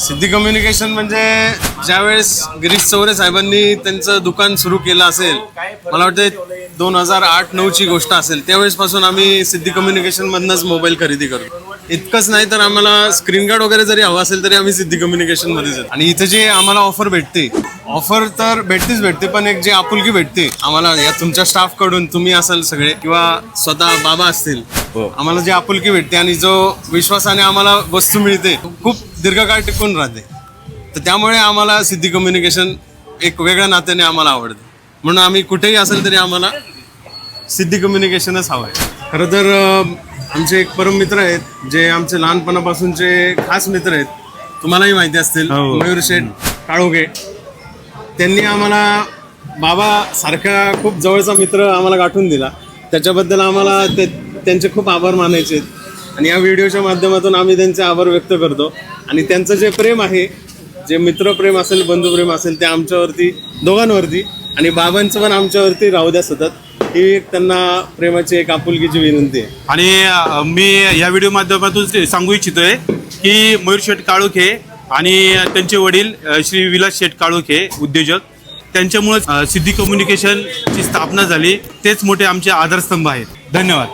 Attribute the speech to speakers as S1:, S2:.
S1: सिद्धी communication म्हणजे ज्यावेळेस गिरीश चौरे साहेबांनी त्यांचं दुकान सुरू केलं असेल, मला वाटतं 2008-09ची गोष्ट असेल, त्यावेळेसपासून आम्ही सिद्धी कम्युनिकेशनमधनंच मोबाईल खरेदी करतो. इतकंच नाही तर आम्हाला स्क्रीन गार्ड वगैरे जरी हवा असेल तरी आम्ही सिद्धी कम्युनिकेशनमध्येच येतो. आणि इथे जे आम्हाला ऑफर तर भेटते, पण एक जे आपुलकी भेटते आम्हाला या तुमच्या स्टाफकडून, तुम्ही असाल सगळे किंवा स्वतः बाबा असतील, आम्हाला जी आपुलकी भेटते आणि जो विश्वासाने आम्हाला वस्तू मिळते खूप दीर्घकाळ टिकून राहते. तर त्यामुळे आम्हाला सिद्धी कम्युनिकेशन एक वेगळ्या नात्याने आम्हाला आवडते. म्हणून आम्ही कुठेही असेल तरी आम्हाला सिद्धी कम्युनिकेशनच हवं आहे. खरं तर आमचे एक परम मित्र आहेत जे आमचे लहानपणापासूनचे खास मित्र आहेत, तुम्हालाही माहिती असतील, मयूर शेठ काळोखे. त्यांनी आम्हाला बाबा सारखा खूप जवळचा मित्र आम्हाला गाठून दिला. त्याच्याबद्दल आम्हाला त्यांचे खूप आभार मानायचे आहेत आणि या व्हिडिओच्या माध्यमातून आम्ही त्यांचे आभार व्यक्त करतो. आणि त्यांचं जे प्रेम आहे, जे मित्रप्रेम असेल, बंधुप्रेम असेल, ते आमच्यावरती दोघांवरती आणि बाबांचं पण आमच्यावरती राहू द्या सतत, ही एक त्यांना प्रेमाची एक आपुलकीची विनंती आहे.
S2: आणि मी या व्हिडिओ माध्यमातून सांगू इच्छितोय की मयूर शेठ काळोखे आणि त्यांचे वडील श्री विलास शेठ काळोखे उद्योजक, त्यांच्यामुळे सिद्धी कम्युनिकेशनची स्थापना झाली. तेच मोठे आमचे आधारस्तंभ आहेत. धन्यवाद.